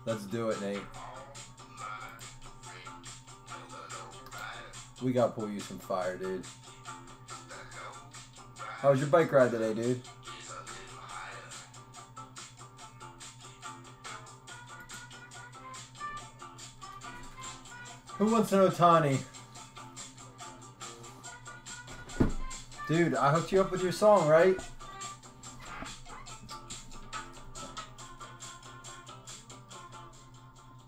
Let's do it, Nate. We gotta pull you some fire, dude. How was your bike ride today, dude? Who wants an Otani? Dude, I hooked you up with your song, right?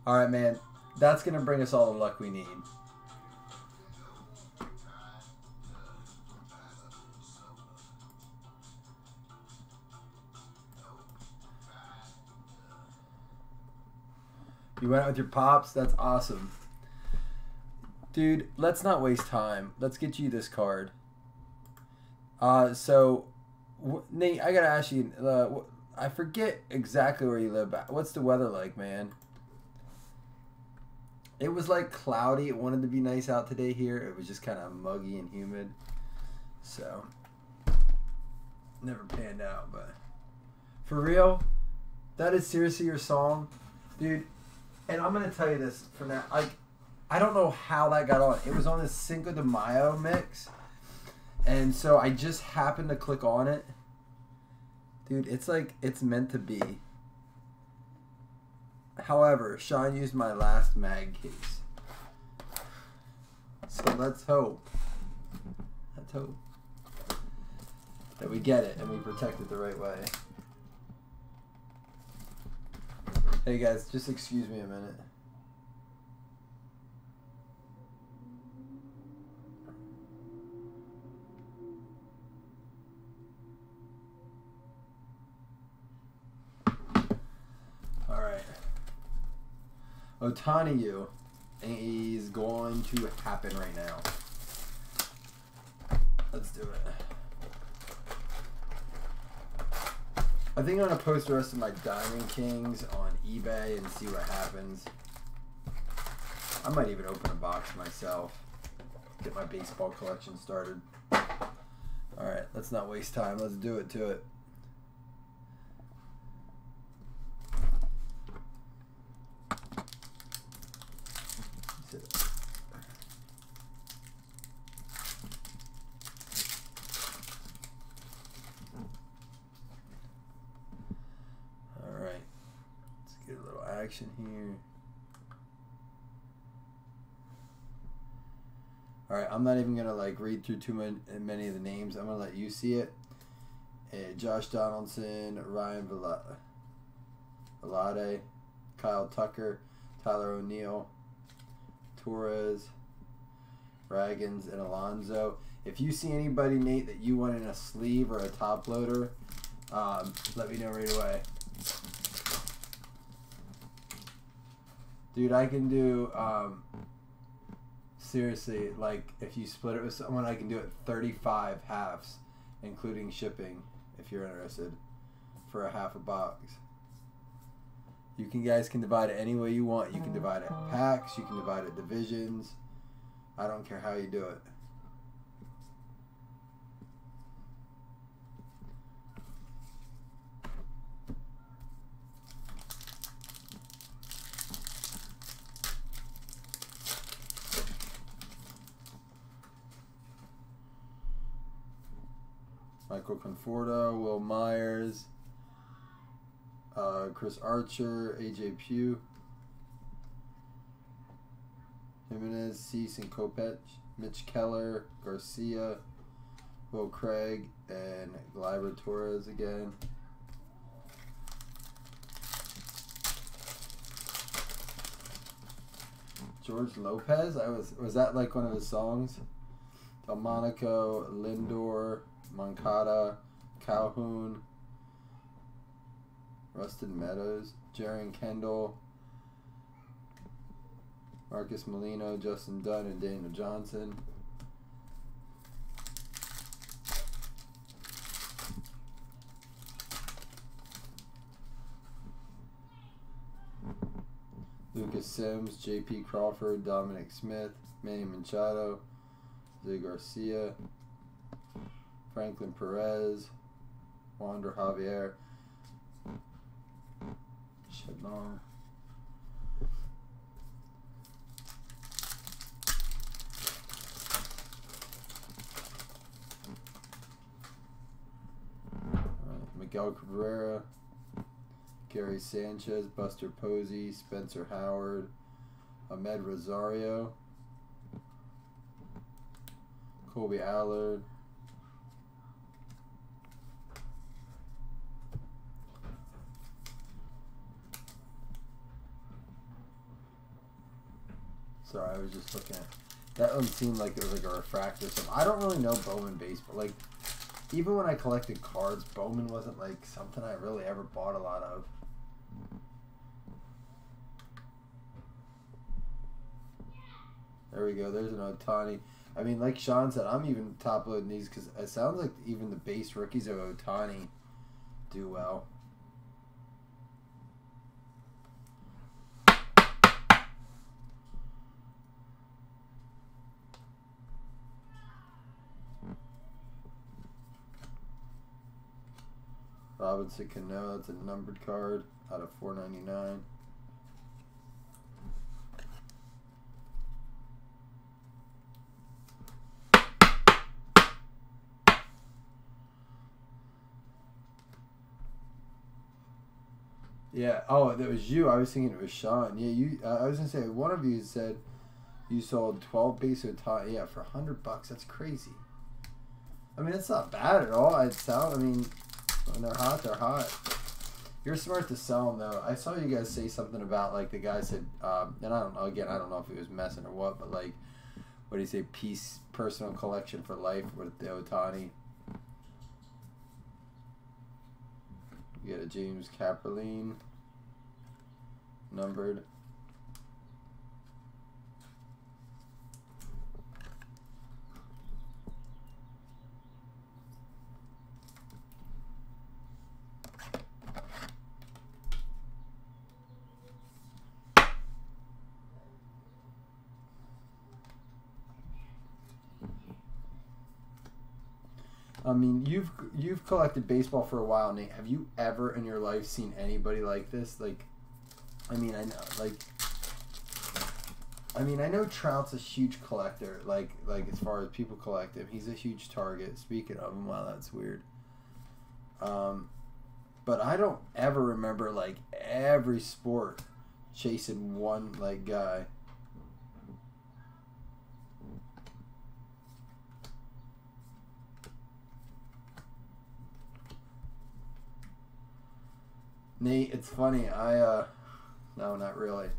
Alright, man. That's going to bring us all the luck we need. You went out with your pops? That's awesome. Dude, let's not waste time. Let's get you this card. Nate, I gotta ask you, I forget exactly where you live. What's the weather like, man? It was like cloudy. It wanted to be nice out today here. It was just kind of muggy and humid. So, never panned out, but for real, that is seriously your song, dude. And I'm gonna tell you this for now, like, I don't know how that got on. It was on this Cinco de Mayo mix. And so I just happened to click on it. Dude, it's like, it's meant to be. However, Sean used my last mag case. So let's hope. Let's hope that we get it and we protect it the right way. Hey guys, just excuse me a minute. Otani you is going to happen right now. Let's do it. I think I'm going to post the rest of my Diamond Kings on eBay and see what happens. I might even open a box myself. Get my baseball collection started. Alright, let's not waste time. Let's do it to it. Action here. Alright, I'm not even gonna like read through too many of the names. I'm gonna let you see it. Josh Donaldson, Ryan Velade, Kyle Tucker, Tyler O'Neill, Torres, Raggins, and Alonzo. If you see anybody, Nate, that you want in a sleeve or a top loader, let me know right away. Dude, I can do, seriously, like, if you split it with someone, I can do it 35 halves, including shipping, if you're interested, for a half a box. You guys can divide it any way you want. You can divide it packs, you can divide it divisions. I don't care how you do it. Michael Conforto, Will Myers, Chris Archer, AJ Pugh, Jimenez, Cease and Kopech, Mitch Keller, Garcia, Will Craig, and Gleyber Torres again. George Lopez? Was that like one of his songs? Delmonico, Lindor, Moncada, Calhoun, Rustin Meadows, Jaren Kendall, Marcus Molino, Justin Dunn, and Daniel Johnson. Lucas Sims, J.P. Crawford, Dominic Smith, Manny Machado, Zay Garcia, Franklin Perez, Wander Javier, Shedlong. Miguel Cabrera, Gary Sanchez, Buster Posey, Spencer Howard, Ahmed Rosario, Colby Allard, sorry, I was just looking at that one. Seemed like it was like a refractor. So I don't really know Bowman baseball. Like, even when I collected cards, Bowman wasn't like something I really ever bought a lot of. There we go. There's an Ohtani. I mean, like Sean said, I'm even top loading these because it sounds like even the base rookies of Ohtani do well. Robinson Cano, that's a numbered card out of 499. Yeah. Oh, that was you. I was thinking it was Sean. Yeah, you. I was gonna say one of you said you sold 12 base Ohtani. Yeah, for $100. That's crazy. I mean, it's not bad at all. I mean, when they're hot, they're hot. You're smart to sell them, though. I saw you guys say something about, like, the guy said, and I don't know, again, I don't know if he was messing or what, but, like, what do you say, personal collection for life with the Ohtani. You got a James Kaprielian, numbered. I mean, you've collected baseball for a while, Nate. Have you ever in your life seen anybody like this? Like, I mean, I know Trout's a huge collector. Like as far as people collect him, he's a huge target. Speaking of him, wow, that's weird. But I don't ever remember like every sport chasing one like guy. Nate, it's funny. No, not really.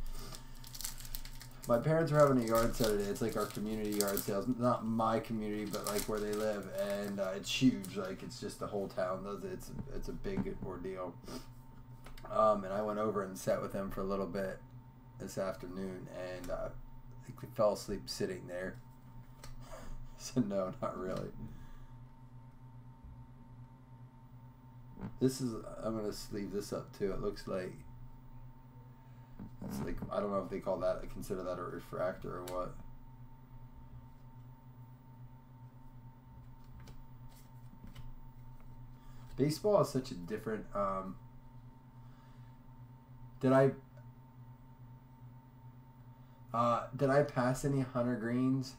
My parents are having a yard sale today. It's like our community yard sales. Not my community, but like where they live. And it's huge. Like, it's just the whole town does it. It's a big ordeal. And I went over and sat with them for a little bit this afternoon. And I think we fell asleep sitting there. So, no, not really. This is, I'm going to sleeve this up too. It looks like, it's like, I don't know if they call that, consider that a refractor or what. Baseball is such a different, did I pass any Hunter Greens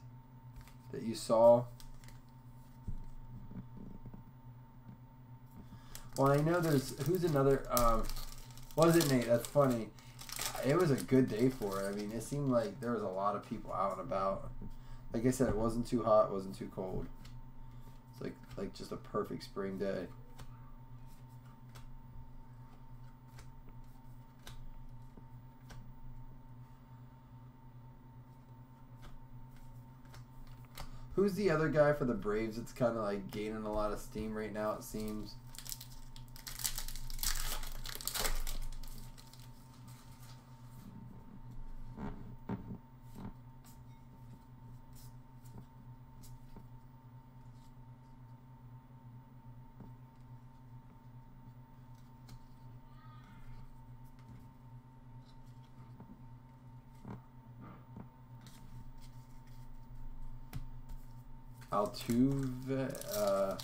that you saw? Well, I know there's, who's another, was it Nate? That's funny. It was a good day for it. I mean, it seemed like there was a lot of people out and about. Like I said, it wasn't too hot, it wasn't too cold. It's like just a perfect spring day. Who's the other guy for the Braves that's kind of like gaining a lot of steam right now, it seems? Altuve,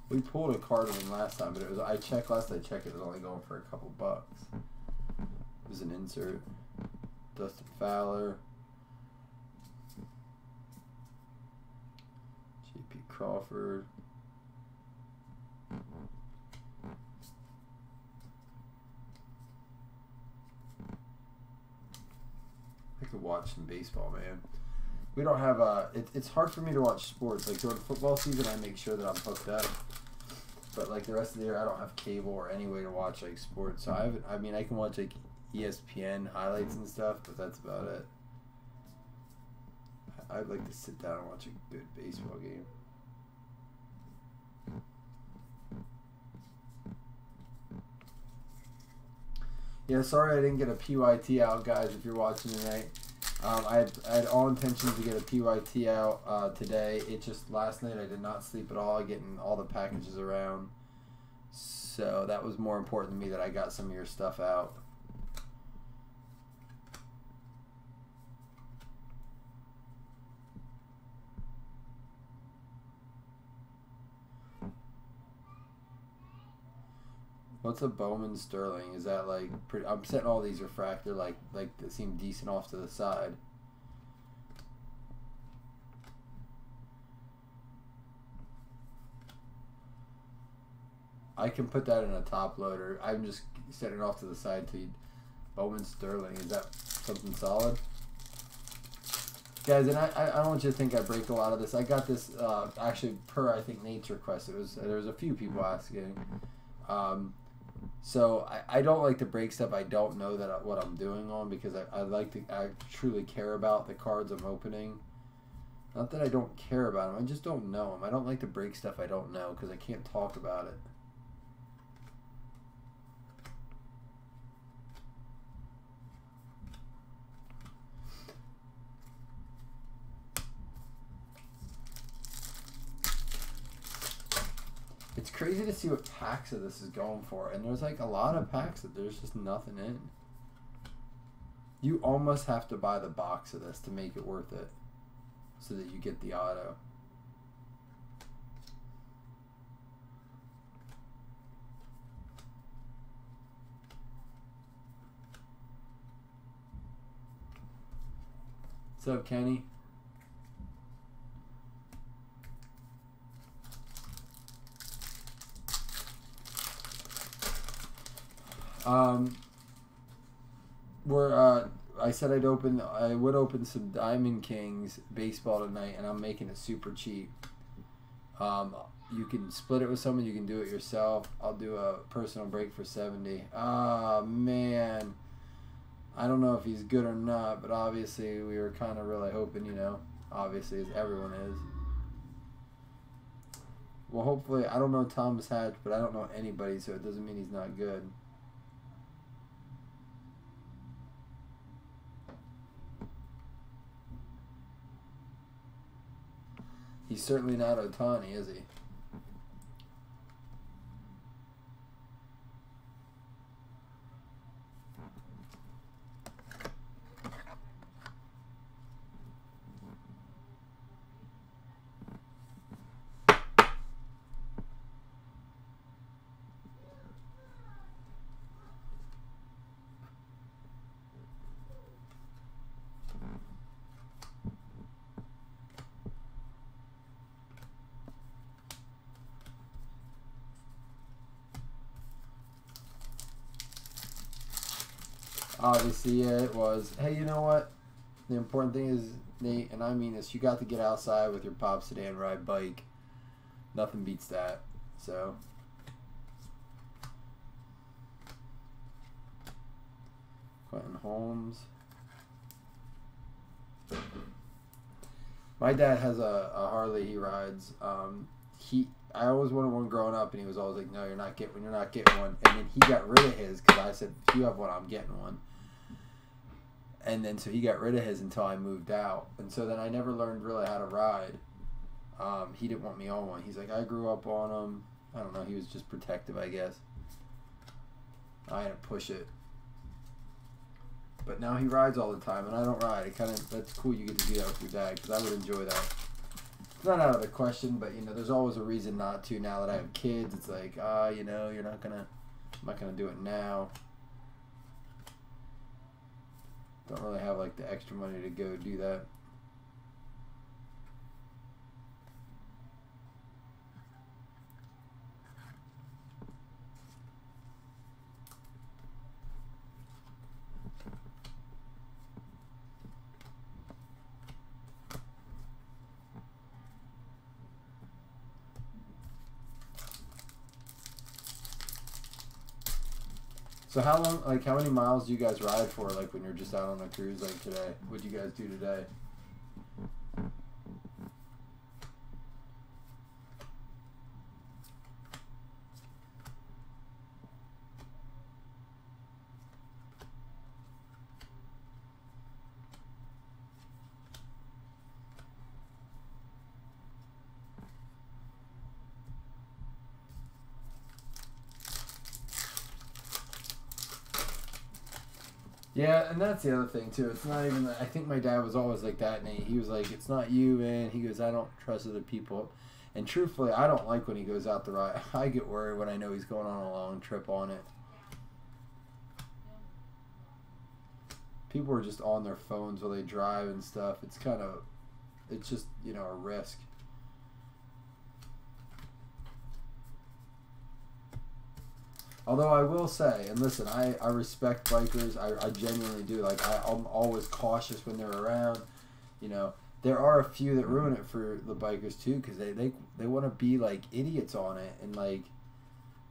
We pulled a card of him last time, but it was, I checked last I checked, it was only going for a couple bucks. It was an insert. Dustin Fowler. J.P. Crawford. I could watch some baseball, man. We don't have it's hard for me to watch sports. Like during football season, I make sure that I'm hooked up. But like the rest of the year, I don't have cable or any way to watch like sports. So I mean, I can watch like ESPN highlights and stuff, but that's about it. I'd like to sit down and watch a good baseball game. Yeah, sorry I didn't get a PYT out, guys, if you're watching tonight. I had all intentions to get a PYT out today. It just, last night I did not sleep at all, getting all the packages around. So that was more important to me that I got some of your stuff out. What's a Bowman Sterling? Is that like pretty? I'm setting all these refractor like they seem decent off to the side. I can put that in a top loader. I'm just setting it off to the side to Bowman Sterling. Is that something solid? Guys, and I don't want you to think I break a lot of this. I got this actually per I think Nate's request. There was a few people asking. So I don't like to break stuff I don't know that what I'm doing on, because I truly care about the cards I'm opening. Not that I don't care about them, I just don't know them. I don't like to break stuff I don't know because I can't talk about it. It's crazy to see what packs of this is going for. And there's like a lot of packs that there's just nothing in. You almost have to buy the box of this to make it worth it, so that you get the auto. What's up, Kenny? I said I would open some Diamond Kings baseball tonight, and I'm making it super cheap. You can split it with someone, you can do it yourself. I'll do a personal break for 70. Ah, man. I don't know if he's good or not, but obviously we were kind of really hoping, you know, obviously, as everyone is. Well, hopefully, I don't know Thomas Hatch, but I don't know anybody, so it doesn't mean he's not good. He's certainly not Ohtani, is he? Obviously, yeah, it was. Hey, you know what? The important thing is, Nate, and I mean this, you got to get outside with your pop sedan, ride bike. Nothing beats that. So, Quentin Holmes. My dad has a Harley he rides. I always wanted one growing up, and he was always like, "No, you're not getting one." And then he got rid of his because I said, "If you have one, I'm getting one." And then so he got rid of his until I moved out, and so then I never learned really how to ride. He didn't want me on one. He's like, "I grew up on them." I don't know. He was just protective, I guess. I had to push it, but now he rides all the time, and I don't ride. That's cool. You get to do that with your dad, because I would enjoy that. It's not out of the question, but you know, there's always a reason not to. Now that I have kids, it's like, you know, I'm not gonna do it now. Don't really have like the extra money to go do that. So how long, like how many miles do you guys ride for, like when you're just out on a cruise like today? What'd you guys do today? Yeah, and that's the other thing too. It's not even. I think my dad was always like that, Nate. He was like, "It's not you, man." He goes, "I don't trust other people," and truthfully, I don't like when he goes out to ride. I get worried when I know he's going on a long trip on it. People are just on their phones while they drive and stuff. It's just you know a risk. Although I will say, and listen, I respect bikers. I genuinely do. Like, I'm always cautious when they're around. You know, there are a few that ruin it for the bikers, too, because they want to be, like, idiots on it. And, like,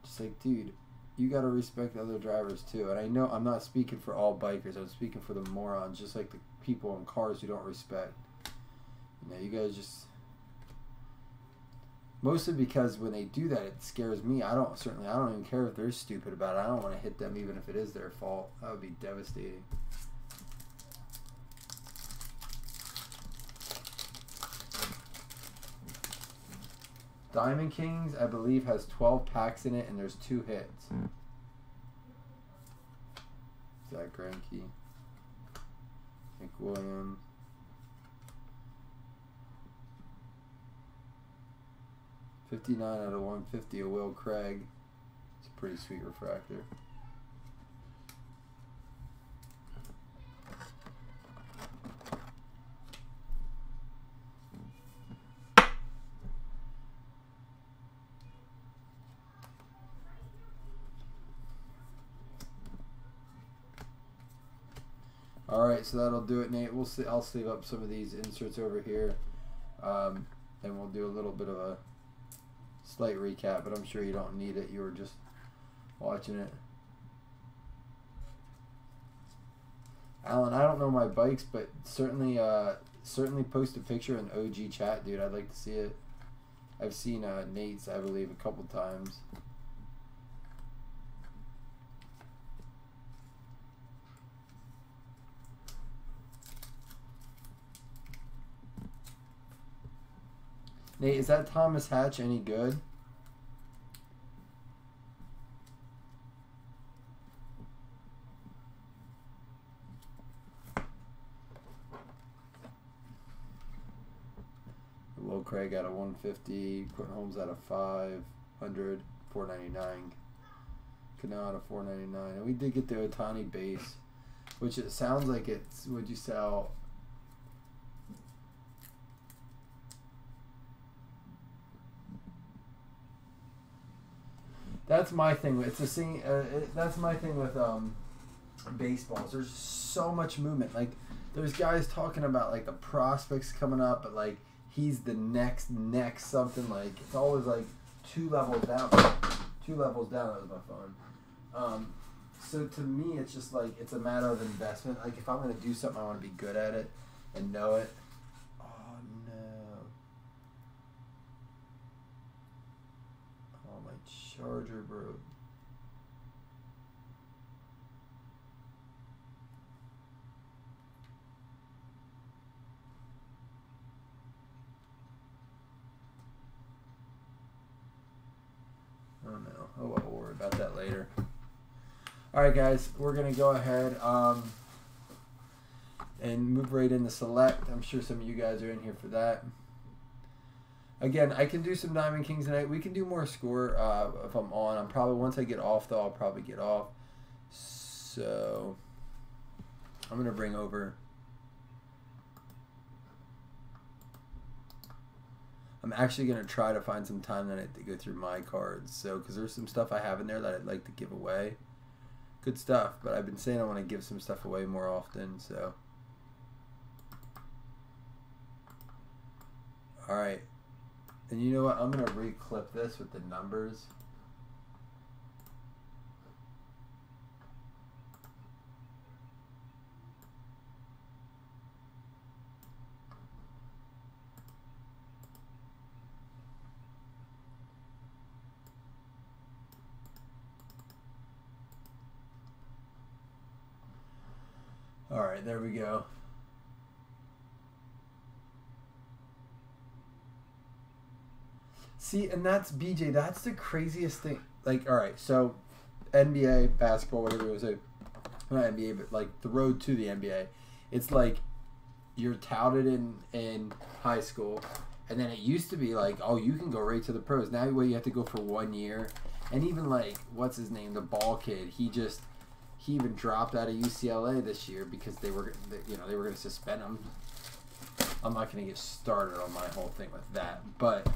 just like, dude, you got to respect other drivers, too. And I know I'm not speaking for all bikers. I'm speaking for the morons, just like the people in cars who don't respect. You know, you guys just... Mostly because when they do that, it scares me. I don't even care if they're stupid about it. I don't want to hit them even if it is their fault. That would be devastating. Diamond Kings, I believe, has 12 packs in it, and there's 2 hits. Zach Greinke, Nick Williams. 59 out of 150 of Will Craig. It's a pretty sweet refractor. All right, so that'll do it, Nate. I'll save up some of these inserts over here, and we'll do a little bit of a slight recap, but I'm sure you don't need it. You were just watching it. Alan, I don't know my bikes, but certainly post a picture in OG chat, dude. I'd like to see it. I've seen Nate's, I believe, a couple times. Nate, is that Thomas Hatch any good? Will Craig out of 150, Quentin Holmes out of 500, 499. Canal out of 499. And we did get the Otani base, which it sounds like it's, would you sell? That's my thing. It's a thing. That's my thing with baseballs. There's so much movement. Like, there's guys talking about like the prospects coming up, but like he's the next something. Like, it's always like 2 levels down. 2 levels down. That was my phone. So to me, it's just like it's a matter of investment. Like, if I'm gonna do something, I want to be good at it and know it. Oh no. Oh, my charger broke. Oh no. Oh well, we'll worry about that later. Alright guys, we're gonna go ahead and move right into select. I'm sure some of you guys are in here for that. Again, I can do some Diamond Kings tonight. We can do more score if I'm on. I'm probably, once I get off, though, I'll probably get off. So, I'm going to bring over... I'm actually going to try to find some time tonight to go through my cards. So, because there's some stuff I have in there that I'd like to give away. Good stuff, but I've been saying I want to give some stuff away more often, so... Alright. And you know what? I'm going to re-clip this with the numbers. Alright, there we go. See, and that's BJ. That's the craziest thing. Like, all right, so NBA basketball, whatever you want to say, not NBA, but like the road to the NBA. It's like you're touted in high school, and then it used to be like, oh, you can go right to the pros. Now you have to go for 1 year, and even like what's his name, the ball kid. He even dropped out of UCLA this year because they were going to suspend him. I'm not going to get started on my whole thing with that, but.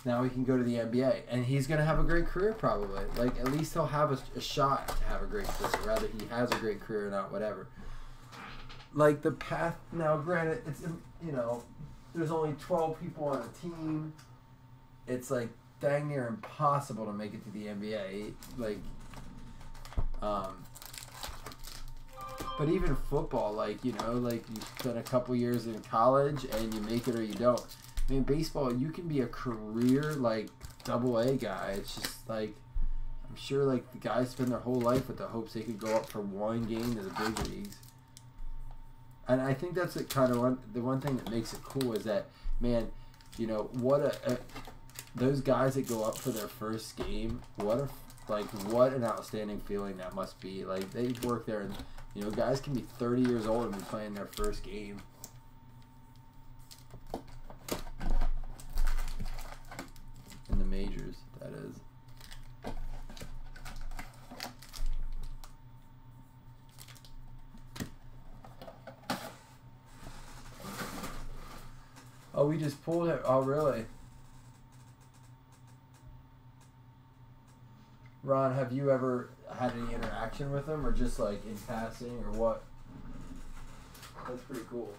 Now he can go to the NBA, and he's going to have a great career probably. Like, at least he'll have a shot to have a great career. Rather, he has a great career or not, whatever. Like, the path, now granted, it's, you know, there's only 12 people on a team. It's, like, dang near impossible to make it to the NBA. Like, but even football, like, you know, like, you spend a couple years in college, and you make it or you don't. I mean, baseball, you can be a career, like, AA guy. It's just, like, I'm sure, like, the guys spend their whole life with the hopes they could go up for one game to the big leagues. And I think that's the one thing that makes it cool is that, man, you know, those guys that go up for their first game, what an outstanding feeling that must be. Like, they work there, and, you know, guys can be 30 years old and be playing their first game. In the majors, that is. Oh, we just pulled it. Oh, really? Ron, have you ever had any interaction with him, or just like in passing, or what? That's pretty cool.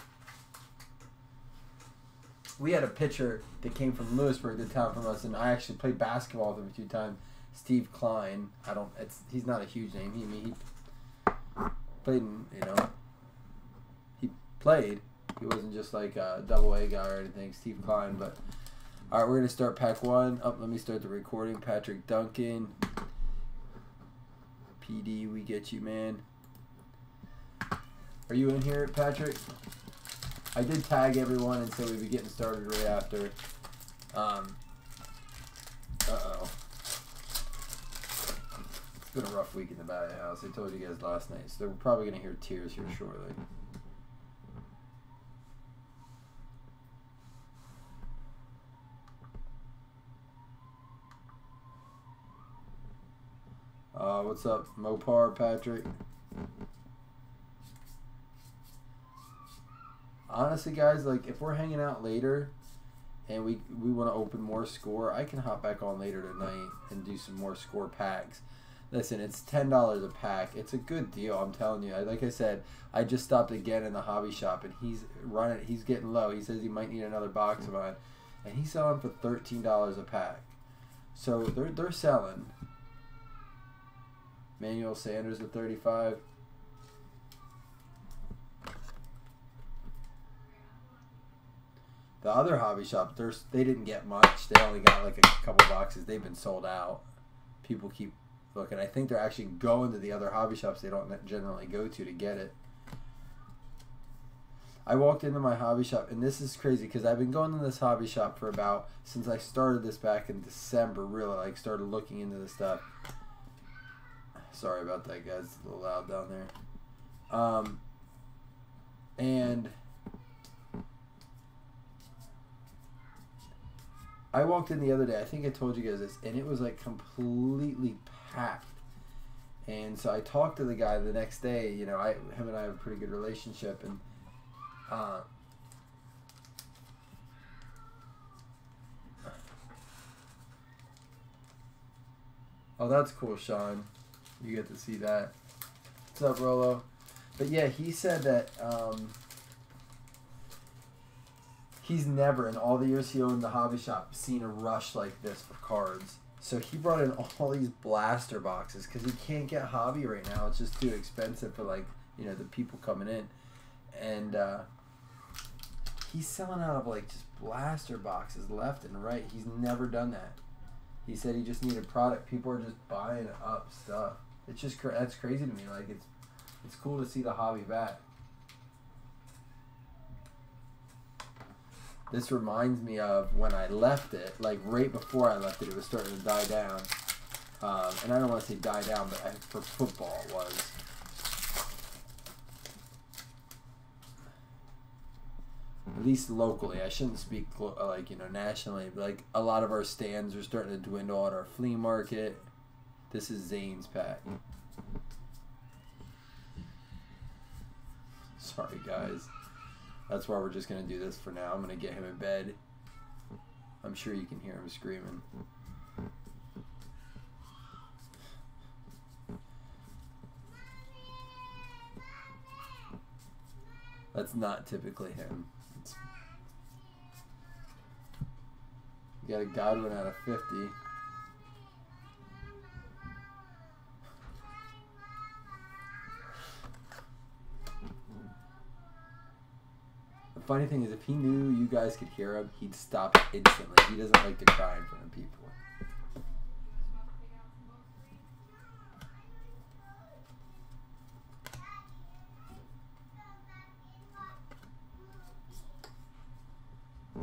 We had a pitcher that came from Lewisburg, the town from us, and I actually played basketball with him 2 times. Steve Klein. He's not a huge name. He played, he played. He wasn't just like a AA guy or anything. Steve Klein, but all right, we're gonna start pack 1. Let me start the recording. Patrick Duncan, PD, we get you, man. Are you in here, Patrick? I did tag everyone and say we'd be getting started right after. Uh-oh. It's been a rough week in the Bat House. I told you guys last night, so we're probably going to hear tears here shortly. What's up, Mopar, Patrick? Honestly, guys, like, if we're hanging out later and we want to open more score, I can hop back on later tonight and do some more score packs. Listen, it's $10 a pack. It's a good deal, I'm telling you. Like I said, I just stopped again in the hobby shop, and he's getting low. He says he might need another box of mine, and he's selling for $13 a pack. So they're selling. Manuel Sanders at 35. The other hobby shop, they didn't get much. They only got like a couple boxes. They've been sold out. People keep looking. I think they're actually going to the other hobby shops they don't generally go to get it. I walked into my hobby shop, and this is crazy because I've been going to this hobby shop for since I started this back in December, really, like started looking into this stuff. Sorry about that, guys. It's a little loud down there. And I walked in the other day. I think I told you guys this, and it was like completely packed. And so I talked to the guy the next day. You know, him and I have a pretty good relationship, and oh, that's cool, Sean. You get to see that. What's up, Rolo? But yeah, he said that he's never, in all the years he owned the hobby shop, seen a rush like this for cards. So he brought in all these blaster boxes because he can't get hobby right now. It's just too expensive for, like, you know, the people coming in. And he's selling out of, like, just blaster boxes left and right. He's never done that. He said he just needed product. People are just buying up stuff. It's just that's crazy to me. Like, it's cool to see the hobby back. This reminds me of when I left it. Like, right before I left it, it was starting to die down. And I don't want to say die down, but for football it was. At least locally. I shouldn't speak, like, you know, nationally. But, like, a lot of our stands are starting to dwindle at our flea market. This is Zane's pack. Sorry, guys. That's why we're just going to do this for now. I'm going to get him in bed. I'm sure you can hear him screaming. That's not typically him. You got a Godwin out of 50. The funny thing is, if he knew you guys could hear him, he'd stop instantly. He doesn't like to cry in front of people.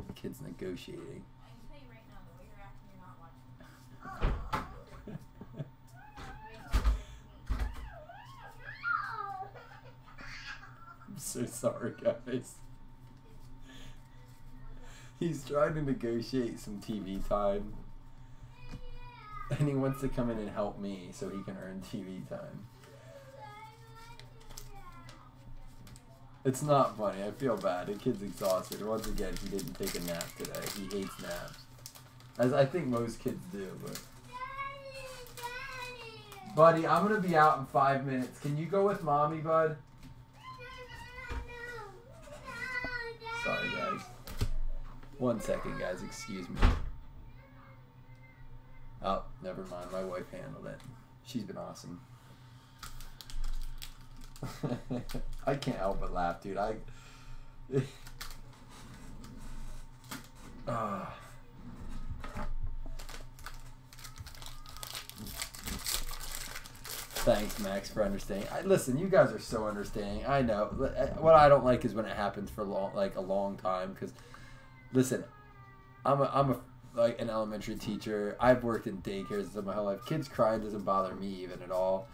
The kid's negotiating. I can tell you right now, the way you're acting, you're not watching. I'm so sorry, guys. He's trying to negotiate some TV time. And he wants to come in and help me so he can earn TV time. It's not funny. I feel bad. The kid's exhausted. Once again, he didn't take a nap today. He hates naps. As I think most kids do, but... Buddy, I'm going to be out in 5 minutes. Can you go with Mommy, bud? Sorry, guys. 1 second, guys. Excuse me. Oh, never mind. My wife handled it. She's been awesome. I can't help but laugh, dude. Thanks, Max, for understanding. Listen, you guys are so understanding. I know. What I don't like is when it happens for a long time. Because, listen, I'm like an elementary teacher. I've worked in daycares my whole life. Kids crying doesn't bother me even at all.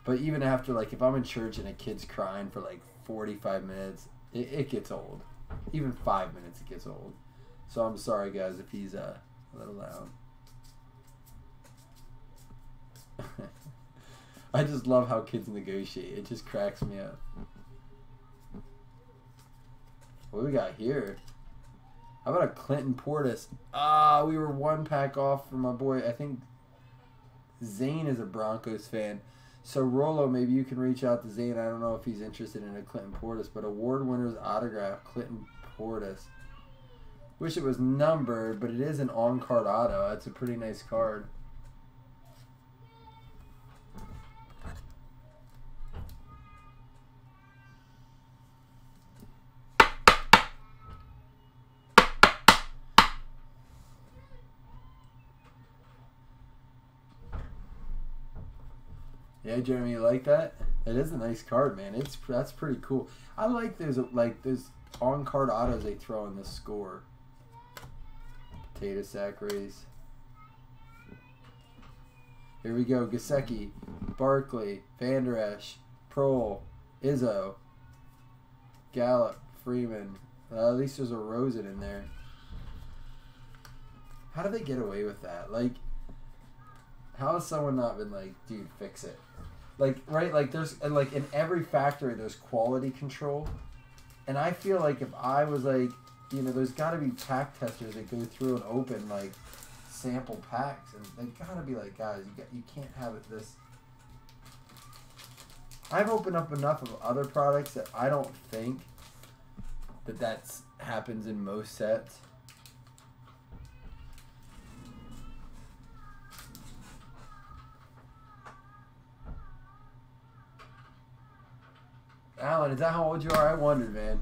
But even after, like, if I'm in church and a kid's crying for, like, 45 minutes, it gets old. Even 5 minutes, it gets old. So I'm sorry, guys, if he's a little loud. I just love how kids negotiate. It just cracks me up. What do we got here? How about a Clinton Portis? We were 1 pack off from my boy. I think Zane is a Broncos fan. So, Rolo, maybe you can reach out to Zane. I don't know if he's interested in a Clinton Portis, but award winner's autograph, Clinton Portis. Wish it was numbered, but it is an on-card auto. That's a pretty nice card. Yeah, Jeremy, you like that? It is a nice card, man. That's pretty cool. I like those on-card autos they throw in the score. Potato sack race. Here we go. Gesicki, Barkley, Van Der Esch, Prohl, Izzo, Gallup, Freeman. At least there's a Rosen in there. How do they get away with that? Like, how has someone not been like, dude, fix it? Like, right? Like, there's, like, in every factory, there's quality control. And I feel like if I was like, you know, there's got to be pack testers that go through and open, like, sample packs. And they got to be like, guys, you can't have it this. I've opened up enough of other products that I don't think that happens in most sets. Alan, is that how old you are? I wondered, man.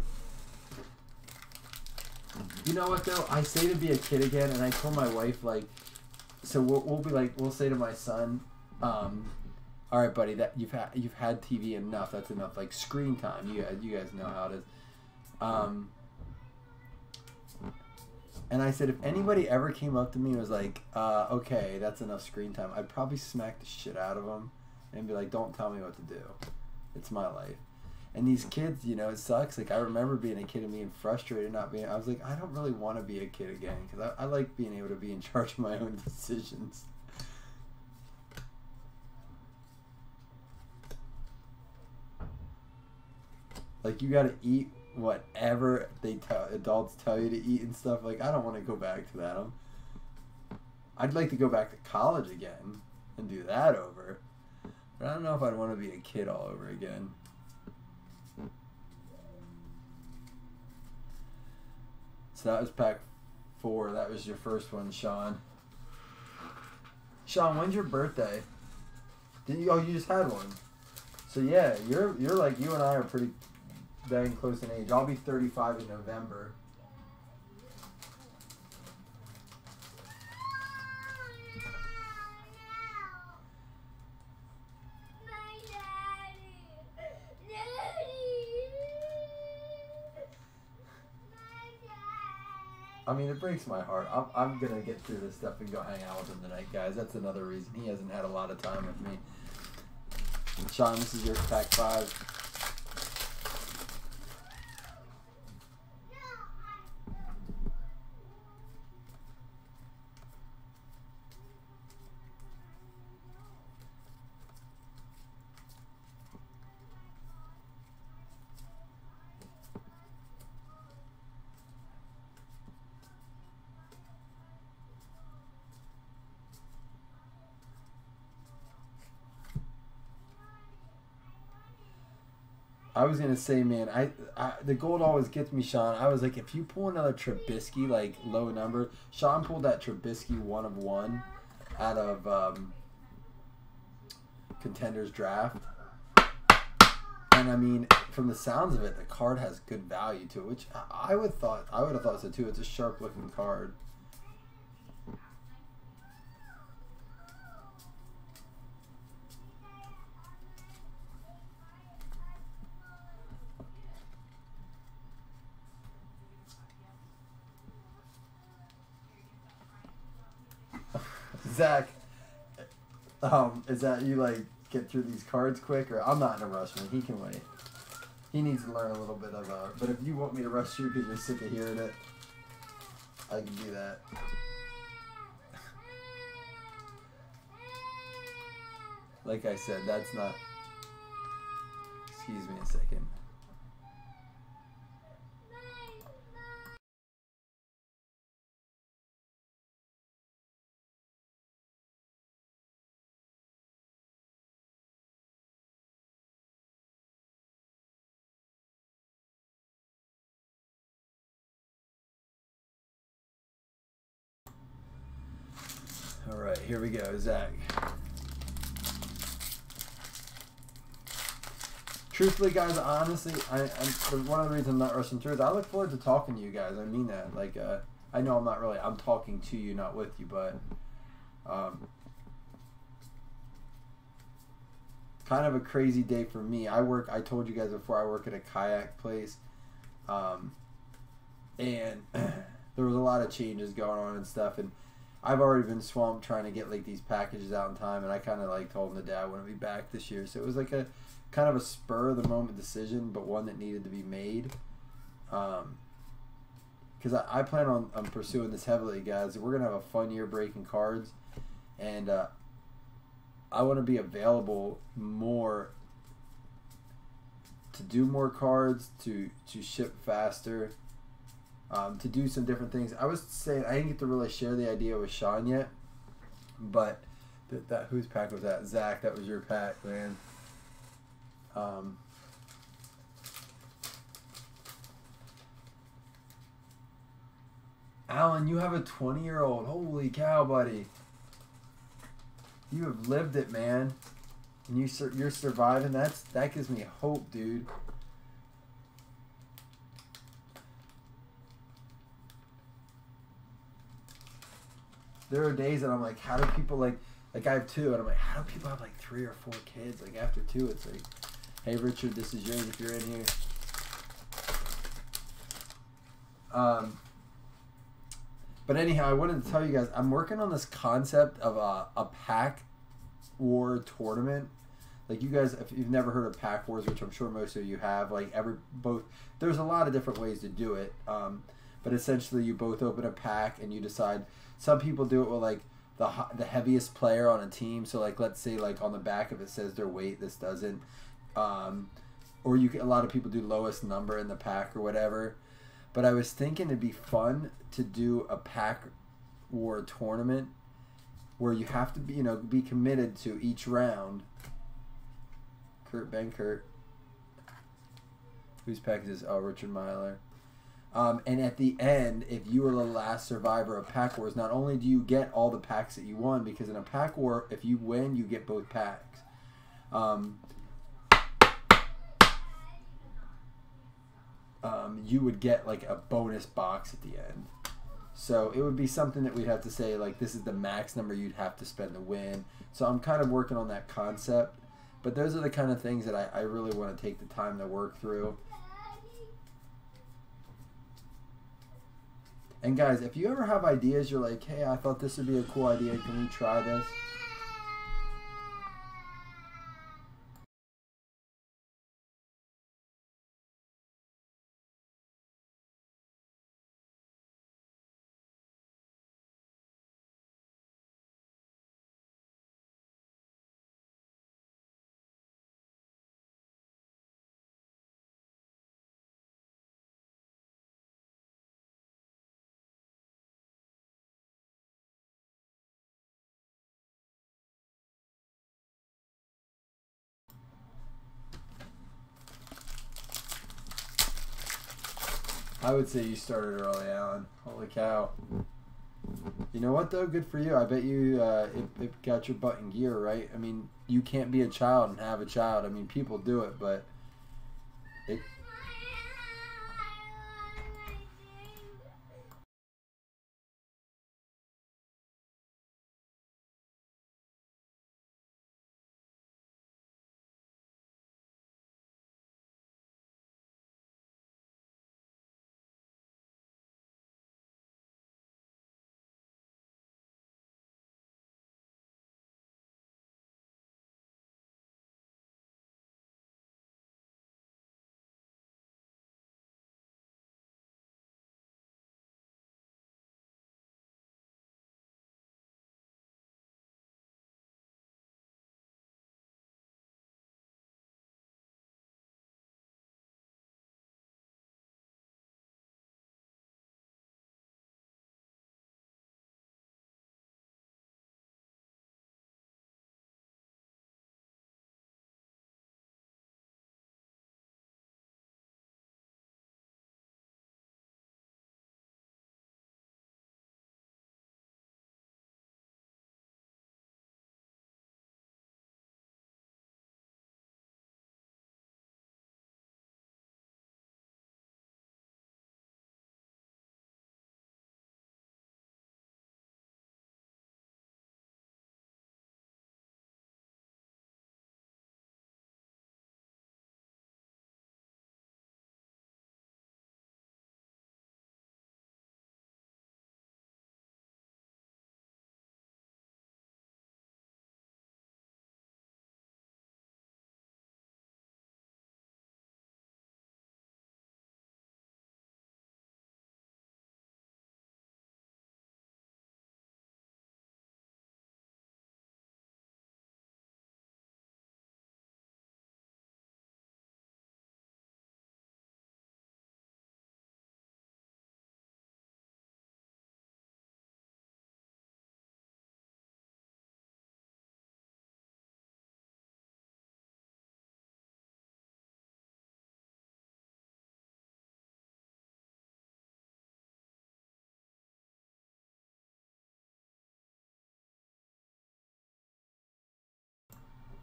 You know what, though? I say to be a kid again, and I told my wife, like, so we'll be like, we'll say to my son, all right, buddy, that you've had TV enough. That's enough. Like, screen time. You guys know how it is. And I said, if anybody ever came up to me and was like, okay, that's enough screen time, I'd probably smack the shit out of them and be like, don't tell me what to do. It's my life. And these kids, you know, it sucks. Like, I remember being a kid and being frustrated, not being. I was like, I don't really want to be a kid again because I like being able to be in charge of my own decisions. Like, you got to eat whatever adults tell you to eat and stuff. Like, I don't want to go back to that. I'd like to go back to college again and do that over. But I don't know if I'd want to be a kid all over again. So that was pack 4. That was your first one, Sean. Sean, when's your birthday? Didn't you? Oh, you just had one. So yeah, you're like, you and I are pretty dang close in age. I'll be 35 in November. I mean, it breaks my heart. I'm going to get through this stuff and go hang out with him tonight, guys. That's another reason he hasn't had a lot of time with me. Sean, this is your pack 5. I was gonna say, man, the gold always gets me, Sean. I was like, if you pull another Trubisky, like low number, Sean pulled that Trubisky 1 of 1 out of Contenders Draft, and I mean, from the sounds of it, the card has good value to it, which I would have thought so too. It's a sharp looking card. Zach, is that you like get through these cards quick, or I'm not in a rush, man. He can wait. He needs to learn a little bit of but if you want me to rush you because you're sick of hearing it, I can do that. Like I said, that's not. Excuse me a second. All right, here we go, Zach. Truthfully, guys, honestly, one of the reasons I'm not rushing through is I look forward to talking to you guys. I mean that. Like, I know I'm talking to you, not with you, but kind of a crazy day for me. I told you guys before, I work at a kayak place, and there was a lot of changes going on and stuff, and I've already been swamped trying to get like these packages out in time, and I kind of like told him the day I wouldn't be back this year, so it was like a kind of a spur of the moment decision, but one that needed to be made. because I plan on pursuing this heavily, guys. We're gonna have a fun year breaking cards, and I want to be available more to do more cards, to ship faster, to do some different things. I was saying I didn't get to really share the idea with Sean yet, but that whose pack was that? Zach, that was your pack, man. Alan, you have a 20-year-old. Holy cow, buddy. You have lived it, man. And you're surviving. That gives me hope, dude. There are days that I'm like, how do people like I have 2, and I'm like, how do people have like 3 or 4 kids? Like after 2, it's like, hey Richard, this is yours if you're in here. But anyhow, I wanted to tell you guys, I'm working on this concept of a pack war tournament. Like you guys, if you've never heard of pack wars, which I'm sure most of you have, like there's a lot of different ways to do it. But essentially, you both open a pack and you decide. Some people do it with like the heaviest player on a team. So like, let's say like on the back if it says their weight, this doesn't. Or a lot of people do lowest number in the pack or whatever. But I was thinking it'd be fun to do a pack war tournament where you have to be committed to each round. Kurt. Whose pack is this? Oh, Richard Myler. And at the end, if you are the last survivor of pack wars, not only do you get all the packs that you won, because in a pack war, if you win, you get both packs. You would get like a bonus box at the end. So it would be something that we'd have to say like this is the max number you'd have to spend to win. So I'm kind of working on that concept. But those are the kind of things that I really want to take the time to work through. And guys, if you ever have ideas, you're like, hey, I thought this would be a cool idea. Can we try this? I would say you started early, Alan. Holy cow. You know what, though? Good for you. I bet you it got your butt in gear, right? I mean, you can't be a child and have a child. I mean, people do it, but it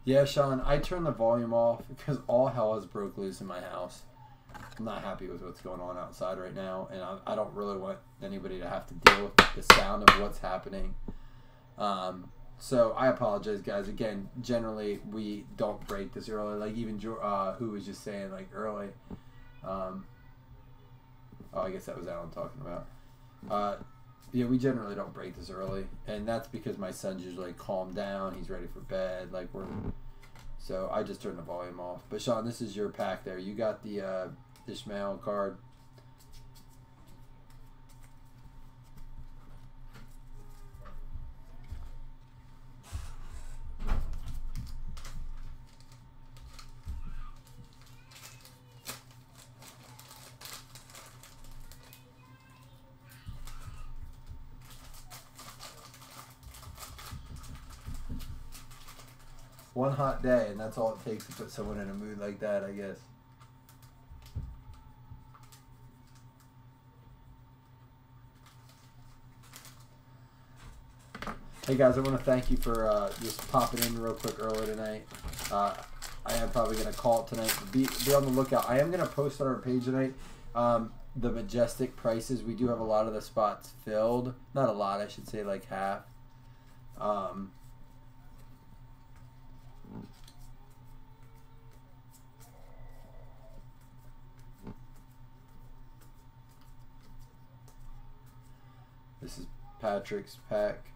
Yeah, Sean, I turned the volume off because all hell has broke loose in my house. I'm not happy with what's going on outside right now, and I don't really want anybody to have to deal with the sound of what's happening. So I apologize, guys. Again, generally we don't break this early. Like even who was just saying like early. Oh, I guess that was Alan talking about. Yeah, we generally don't break this early, and that's because my son's usually calmed down. He's ready for bed. So I just turned the volume off. But Sean, this is your pack there. You got the Ishmael card. One hot day, and that's all it takes to put someone in a mood like that, I guess. Hey guys, I want to thank you for just popping in real quick early tonight. I am probably going to call it tonight. Be on the lookout. I am going to post on our page tonight the Majestic prices. We do have a lot of the spots filled. Not a lot, I should say like half. This is Patrick's pack.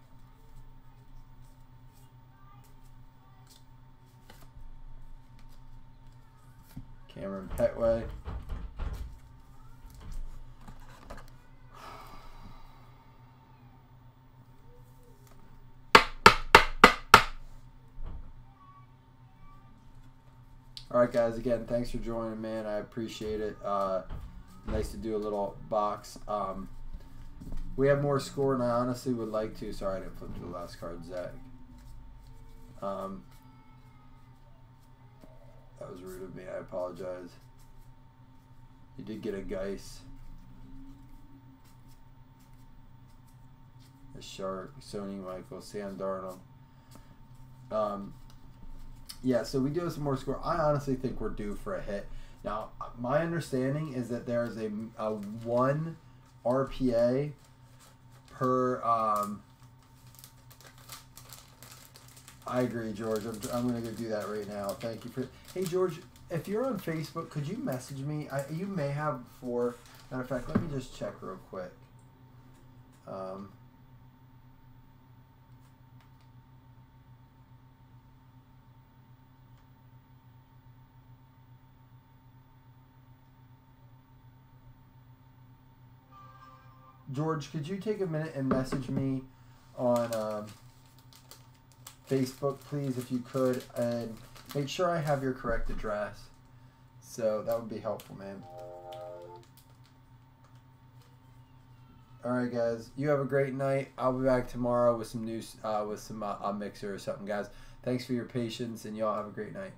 Cameron Petway. Alright guys, again, thanks for joining, man. I appreciate it. Nice to do a little box. We have more score, and I honestly would like to. Sorry, I didn't flip to the last card, Zach. That was rude of me. I apologize. You did get a Geis. A Shark, Sony Michael, Sam Darnold. Yeah, so we do have some more score. I honestly think we're due for a hit. Now, my understanding is that there's a 1 RPA per. I agree, George. I'm going to go do that right now. Thank you for. Hey, George, if you're on Facebook, could you message me? You may have before. Matter of fact, let me just check real quick. George, could you take a minute and message me on Facebook, please, if you could, and make sure I have your correct address. So that would be helpful, man. All right, guys. You have a great night. I'll be back tomorrow with some news, with some mixer or something, guys. Thanks for your patience, and y'all have a great night.